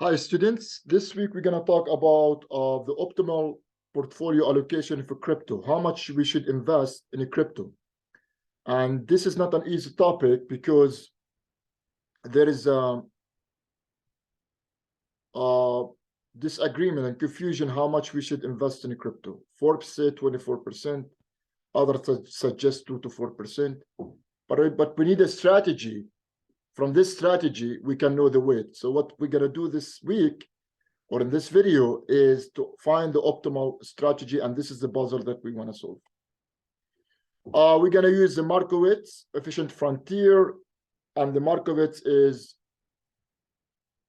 Hi, students. This week, we're going to talk about the optimal portfolio allocation for crypto, how much we should invest in a crypto. And this is not an easy topic because there is disagreement and confusion how much we should invest in a crypto. Forbes say 24%, others suggest 2 to 4%. But we need a strategy. From this strategy, we can know the weight. So what we're going to do this week or in this video is to find the optimal strategy, and this is the puzzle that we want to solve. We're going to use the Markowitz efficient frontier, and the Markowitz is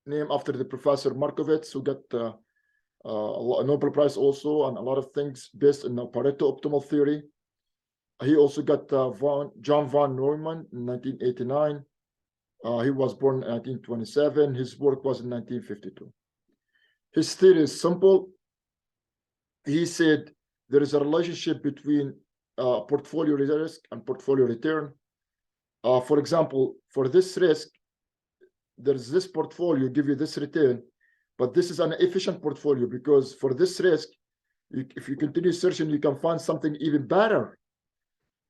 named after the Professor Markowitz, who got a Nobel Prize also, and a lot of things based on the Pareto optimal theory. He also got John von Neumann in 1989. He was born in 1927. His work was in 1952. His theory is simple. He said there is a relationship between portfolio risk and portfolio return. For example, for this risk, there's this portfolio give you this return, but this is an efficient portfolio because for this risk, if you continue searching, you can find something even better.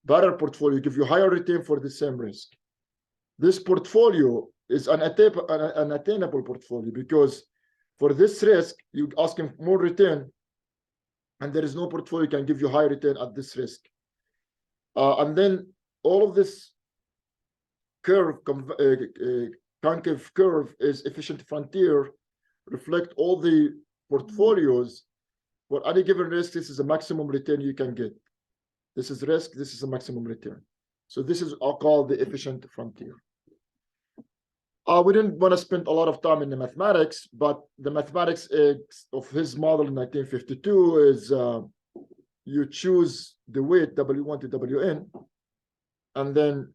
Better portfolio give you higher return for the same risk. This portfolio is an attainable portfolio because for this risk, you're asking more return, and there is no portfolio can give you high return at this risk. And then all of this curve, concave curve is efficient frontier, reflect all the portfolios. For any given risk, this is a maximum return you can get. This is risk, this is a maximum return. So this is called the efficient frontier. We didn't want to spend a lot of time in the mathematics, but the mathematics of his model in 1952 is you choose the weight W1 to Wn, and then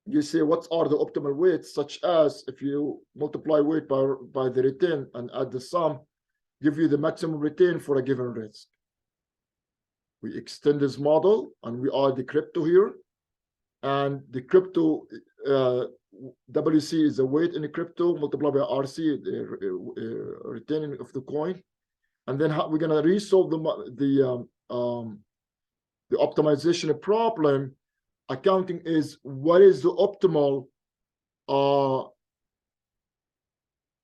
you say what are the optimal weights, such as if you multiply weight by the return and add the sum, give you the maximum return for a given risk. We extend this model and we add the crypto here, and the crypto WC is the weight in the crypto multiplied by RC, the return of the coin, and then we're gonna resolve the optimization problem. Accounting is what is the optimal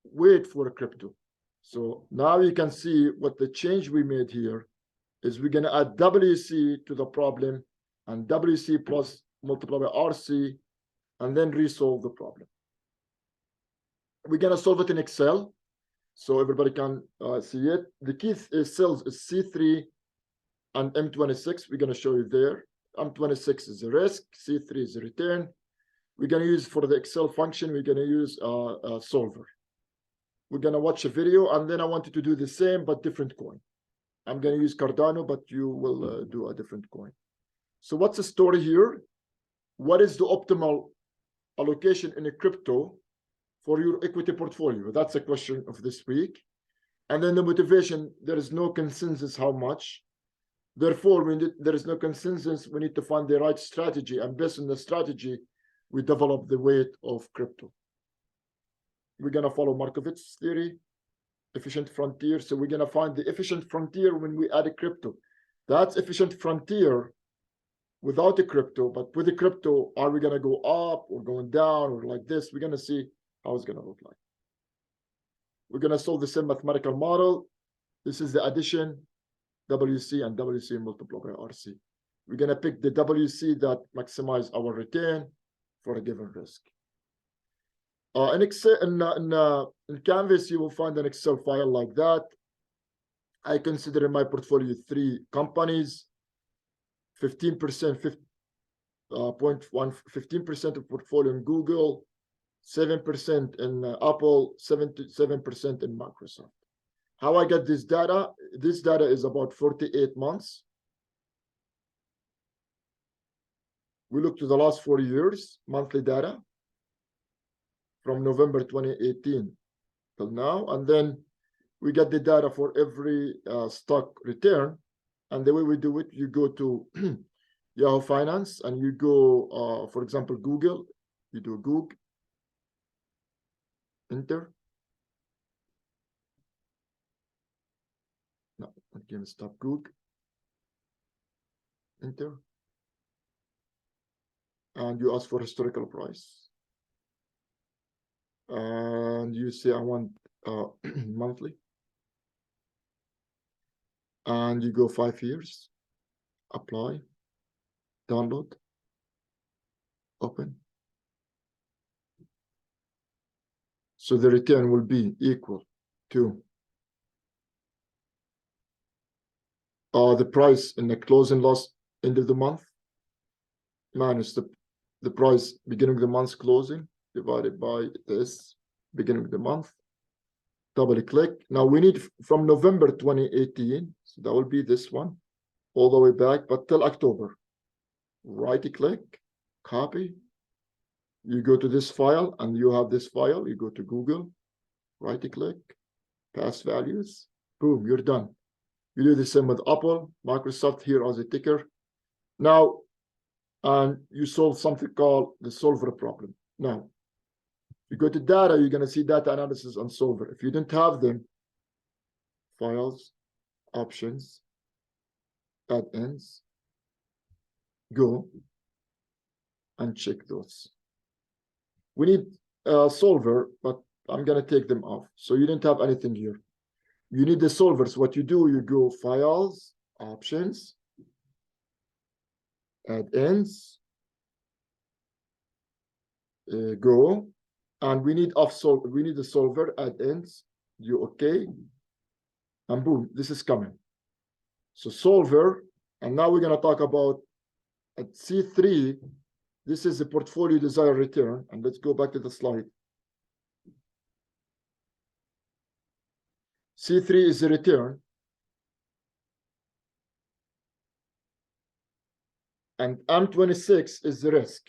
weight for a crypto. So now you can see what the change we made here is. We're gonna add WC to the problem and WC plus multiply by RC, and then resolve the problem. We're gonna solve it in Excel so everybody can see it. The key cells is C3 and M26. We're gonna show you there. M26 is the risk, C3 is the return. We're gonna use for the Excel function, we're gonna use a solver. We're gonna watch a video, and then I want you to do the same but different coin. I'm gonna use Cardano, but you will do a different coin. So what's the story here? What is the optimal allocation in a crypto for your equity portfolio? That's the question of this week. And then the motivation, there is no consensus how much. Therefore, there is no consensus, we need to find the right strategy, and based on the strategy, we develop the weight of crypto. We're gonna follow Markowitz theory, efficient frontier. So we're gonna find the efficient frontier when we add a crypto. That's efficient frontier without the crypto, but with the crypto, are we gonna go up or going down or like this? We're gonna see how it's gonna look like. We're gonna solve the same mathematical model. This is the addition, WC and WC multiplied by RC. We're gonna pick the WC that maximize our return for a given risk. In Excel, in Canvas, you will find an Excel file like that. I consider in my portfolio 3 companies. 15% of portfolio in Google, 7% in Apple, 7% in Microsoft. How I get this data? This data is about 48 months. We look to the last 4 years, monthly data from November 2018 till now, and then we get the data for every stock return. And the way we do it, you go to Yahoo Finance and you go, for example, Google. You do Google, enter, GameStop Google. Enter. And you ask for historical price. And you say, I want monthly. And you go 5 years. Apply. Download. Open. So the return will be equal to the price in the closing loss end of the month minus the price beginning of the month closing divided by this beginning of the month. Double click. Now we need from November 2018, so that will be this one all the way back, but till October. Right click, copy. You go to this file and you have this file. You go to Google, right click, pass values, boom, you're done. You do the same with Apple, Microsoft here as a ticker. Now, and you solve something called the solver problem. Now, you go to data, you're going to see data analysis and solver. If you don't have them, files, options, add-ins, go and check those. We need a solver, but I'm going to take them off. So you don't have anything here. You need the solvers. What you do, you go files, options, add-ins, go, and we need the solver, add-ins, you okay, and boom, this is coming. So solver, and now we're going to talk about at C3. This is the portfolio desired return, and let's go back to the slide. C3 is the return, and M26 is the risk.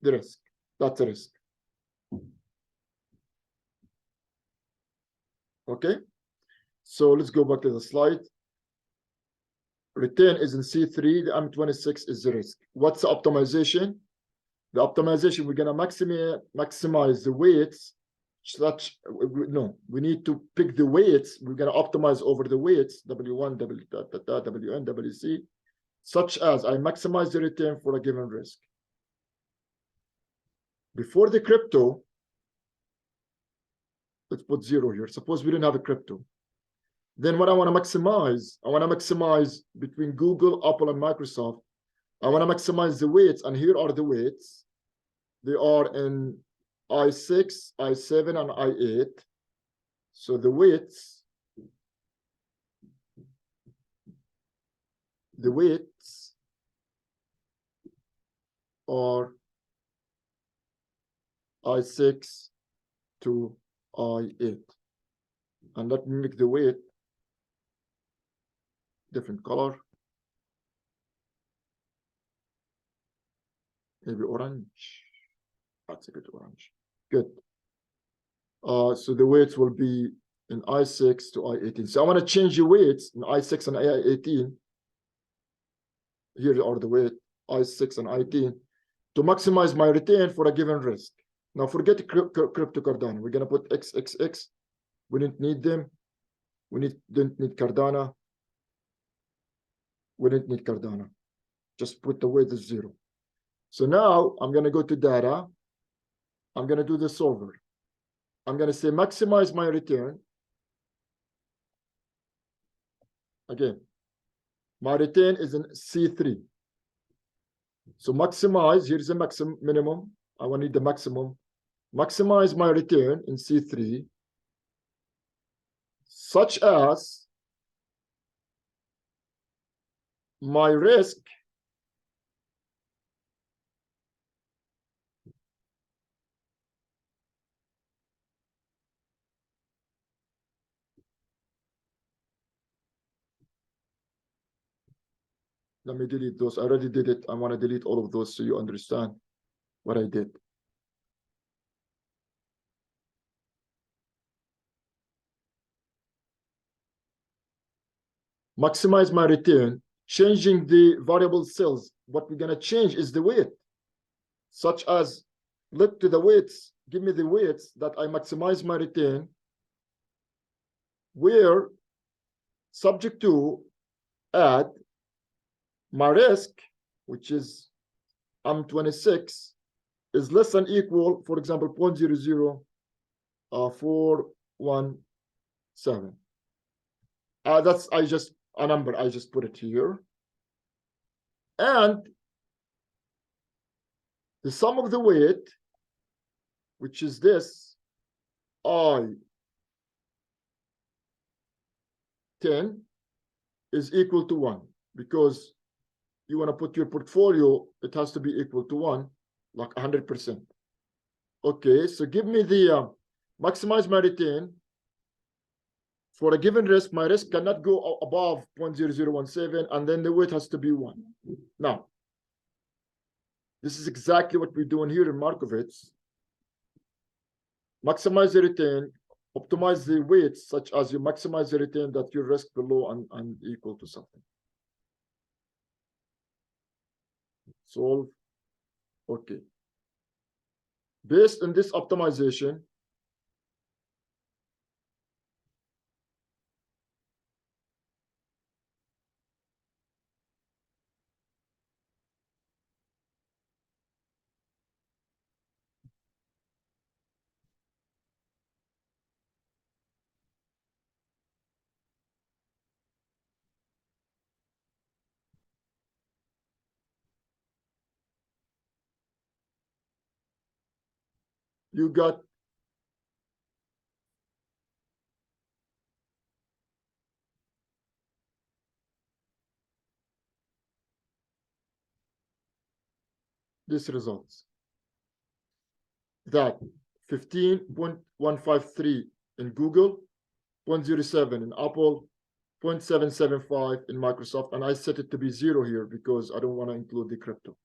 The risk, that's the risk. Okay, so let's go back to the slide. Return is in C3, the M26 is the risk. What's the optimization? The optimization, we're going to maximize the weights. We need to pick the weights. We're going to optimize over the weights, W1, WN, WC, such as I maximize the return for a given risk. Before the crypto, let's put 0 here. Suppose we didn't have a crypto. Then what I want to maximize between Google, Apple, and Microsoft. I want to maximize the weights, and here are the weights. They are in I6, I7, and I8. So the weights are I6 to I8. And let me make the weight different color. Maybe orange. That's a good orange. Good. So the weights will be in I6 to I18. So I want to change the weights in I6 and I18. Here are the weight, I6 and I18, to maximize my return for a given risk. Now forget crypto Cardano. We're going to put XXX. We don't need them. We don't need Cardano. We don't need Cardano. Just put the weight as 0. So now I'm going to go to data. I'm going to do the solver. I'm going to say maximize my return. Again, my return is in C3. So maximize, here's the maximum, minimum. I want to need the maximum. Maximize my return in C3, such as my risk let me delete those. I already did it. I want to delete all of those so you understand what I did. Maximize my return, changing the variable cells. What we're going to change is the weight. such as look to the weights, give me the weights that I maximize my return, where subject to add my risk, which is I'm 26, is less than equal, for example, 0.00417. That's a number, I just put it here. And the sum of the weight, which is this, I 10, is equal to 1, because you want to put your portfolio, it has to be equal to 1, like 100%. Okay, so give me the maximize my return. For a given risk, my risk cannot go above 0.0017, and then the weight has to be 1. Now, this is exactly what we're doing here in Markowitz. Maximize the return, optimize the weights, such as you maximize the return that your risk below and equal to something. Solve. Okay. Based on this optimization, you got this results. That 15.153 in Google, 0.07 in Apple, 0.775 in Microsoft, and I set it to be 0 here because I don't want to include the crypto.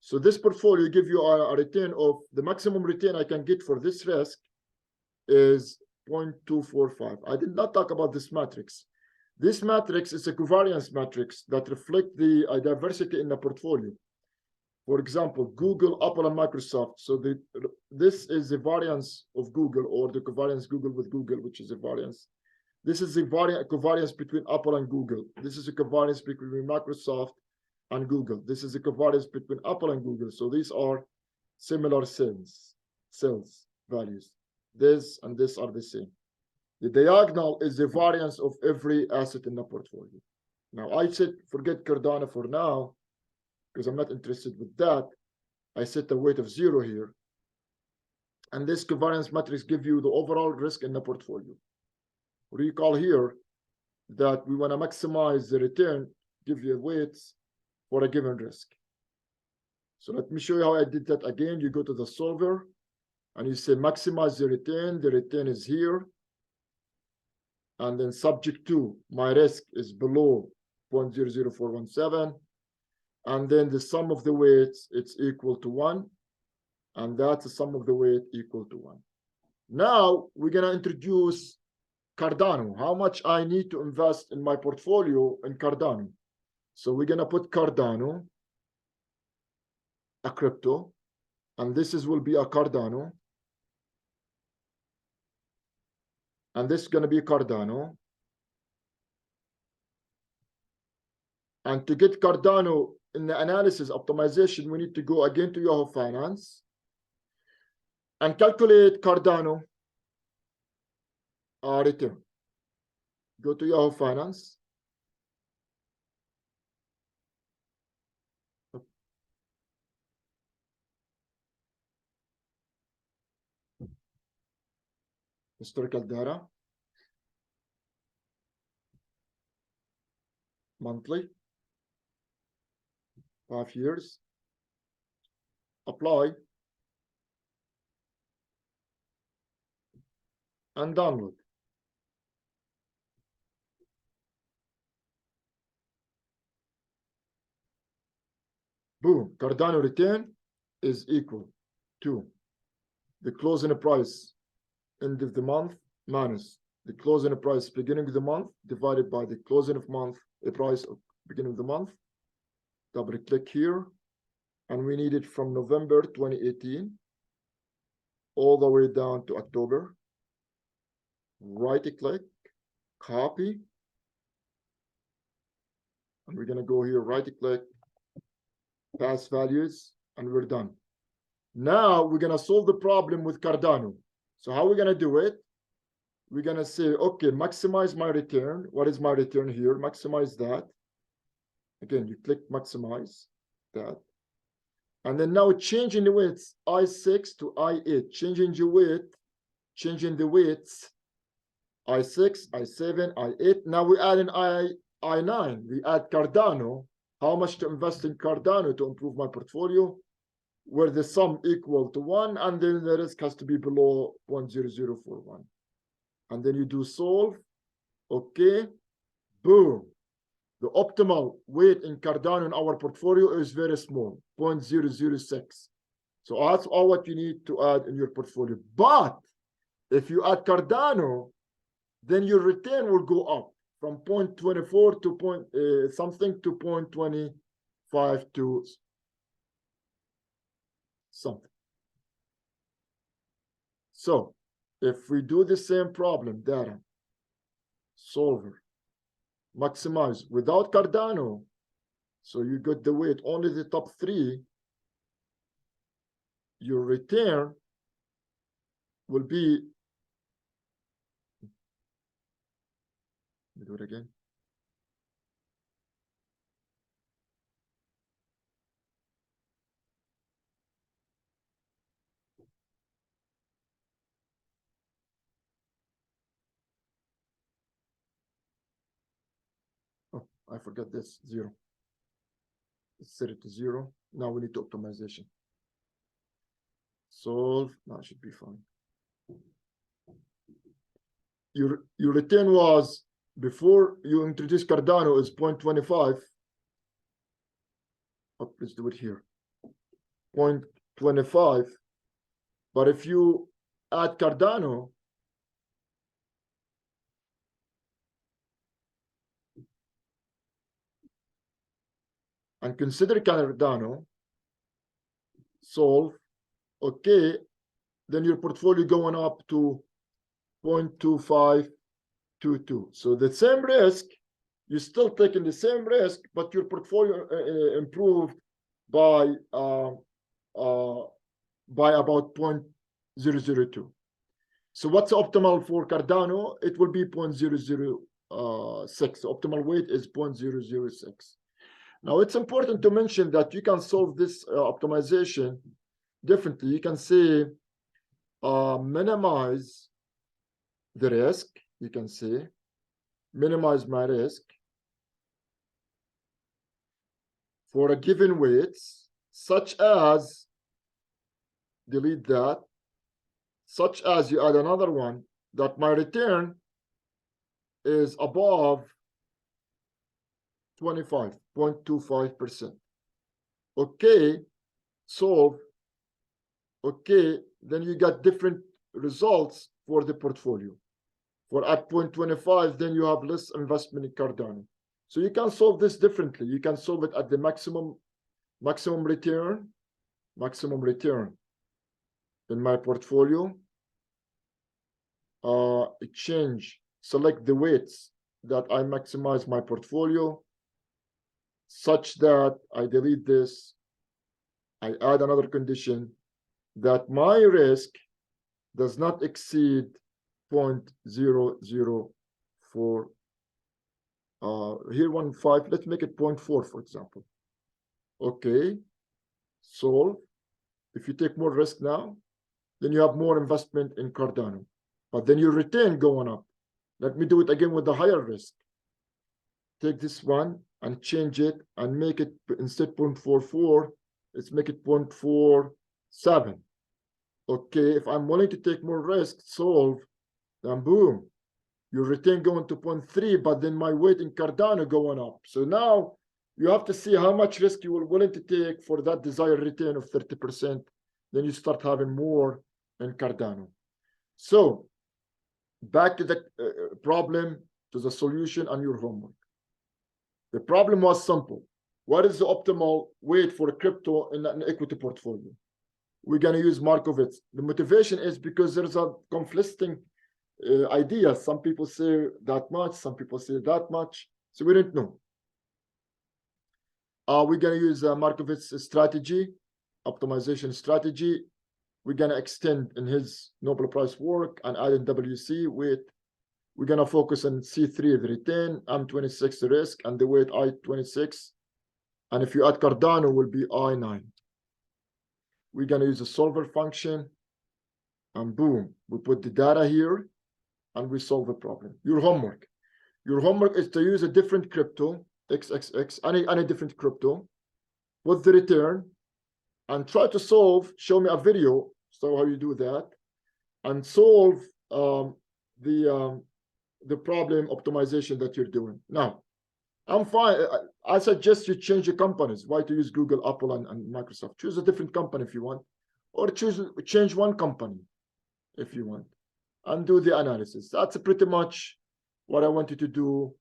So this portfolio give you a return of, the maximum return I can get for this risk is 0.245. I did not talk about this matrix. This matrix is a covariance matrix that reflect the diversity in the portfolio. For example, Google, Apple, and Microsoft. So this is the variance of Google, or the covariance Google with Google, which is a variance. This is the covariance between Apple and Google. This is a covariance between Microsoft and Google. This is a covariance between Apple and Google. So these are similar cells values. This and this are the same. The diagonal is the variance of every asset in the portfolio. Now I said forget Cardano for now, because I'm not interested with that. I set a weight of 0 here. And this covariance matrix gives you the overall risk in the portfolio. Recall here that we want to maximize the return, give you weights for a given risk. So let me show you how I did that again. You go to the solver and you say maximize the return is here. And then subject to my risk is below 0.00417. And then the sum of the weights, it's equal to 1. And that's the sum of the weight equal to 1. Now we're going to introduce Cardano. How much I need to invest in my portfolio in Cardano. So we're going to put Cardano, a crypto, and this will be a Cardano. And this is going to be Cardano. And to get Cardano in the analysis optimization, we need to go again to Yahoo Finance and calculate Cardano return. Go to Yahoo Finance. Historical data. Monthly. 5 years. Apply. And download. Boom. Cardano return is equal to the closing price end of the month minus the closing price beginning of the month divided by the closing of month, the price of beginning of the month. Double click here. and we need it from November 2018 all the way down to October. Right-click, copy, and we're going to go here, right-click, pass values, and we're done. Now we're going to solve the problem with Cardano. So how are we going to do it? We're going to say, okay, maximize my return. What is my return here? Maximize that. Again, you click maximize that. And then now changing the weights I6 to I8, changing the weights I6, I7, I8. Now we add an I9. We add Cardano. How much to invest in Cardano to improve my portfolio? Where the sum equal to 1, and then the risk has to be below 0.0041. And then you do solve. Okay. Boom. The optimal weight in Cardano in our portfolio is very small, 0.006. So that's all what you need to add in your portfolio. But if you add Cardano, then your return will go up from 0.24 to something to 0.25 to something. So if we do the same problem, data, solver, maximize without Cardano, so you got the weight only the top 3, your return will be, let me do it again. Oh, I forgot this, 0. Let's set it to 0. Now we need to optimization. Solve, now it should be fine. Your return was, before you introduce Cardano, is 0.25. Oh, let's do it here. 0.25. But if you add Cardano, and consider Cardano, solve, okay, then your portfolio going up to 0.2522. So the same risk, you're still taking the same risk, but your portfolio improved by about 0.002. So what's optimal for Cardano? It will be 0.006. Optimal weight is 0.006. Now, it's important to mention that you can solve this optimization differently. You can say minimize the risk. You can say minimize my risk for a given weight, such as, delete that, such as you add another one, that my return is above 25.25%. Okay, solve. Okay, then you got different results for the portfolio. For at 0.25, then you have less investment in Cardano. So you can solve this differently. You can solve it at the maximum return in my portfolio. Select the weights that I maximize my portfolio, such that I delete this. I add another condition that my risk does not exceed 0.004. Here 1.5. Let's make it 0.4, for example. Okay, solve. If you take more risk now, then you have more investment in Cardano, but then your return going up. Let me do it again with the higher risk. Take this one and change it and make it, instead 0.44, let's make it 0.47. Okay, if I'm willing to take more risk, solve, then boom, your return going to 0.3, but then my weight in Cardano going up. So now you have to see how much risk you are willing to take for that desired return of 30%. Then you start having more in Cardano. So back to the problem, to the solution and your homework. The problem was simple. what is the optimal weight for crypto in an equity portfolio? We're going to use Markowitz. The motivation is because there's a conflicting idea. Some people say that much, some people say that much. So we don't know. We're going to use Markowitz strategy, optimization strategy. We're going to extend in his Nobel Prize work and add in WC weight. We're going to focus on C3, the return, M26, the risk, and the weight I26. And if you add Cardano, will be I9. We're going to use a solver function. And boom, we put the data here and we solve the problem. Your homework. Your homework is to use a different crypto, XXX, any different crypto, with the return, and try to solve, show me a video, so how you do that, and solve the problem optimization that you're doing. Now, I'm fine. I suggest you change your companies. Why to use Google, Apple, and Microsoft? Choose a different company if you want, or change one company if you want, and do the analysis. That's pretty much what I wanted to do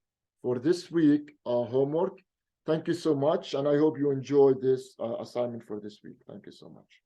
for this week, homework. Thank you so much, and I hope you enjoyed this assignment for this week. Thank you so much.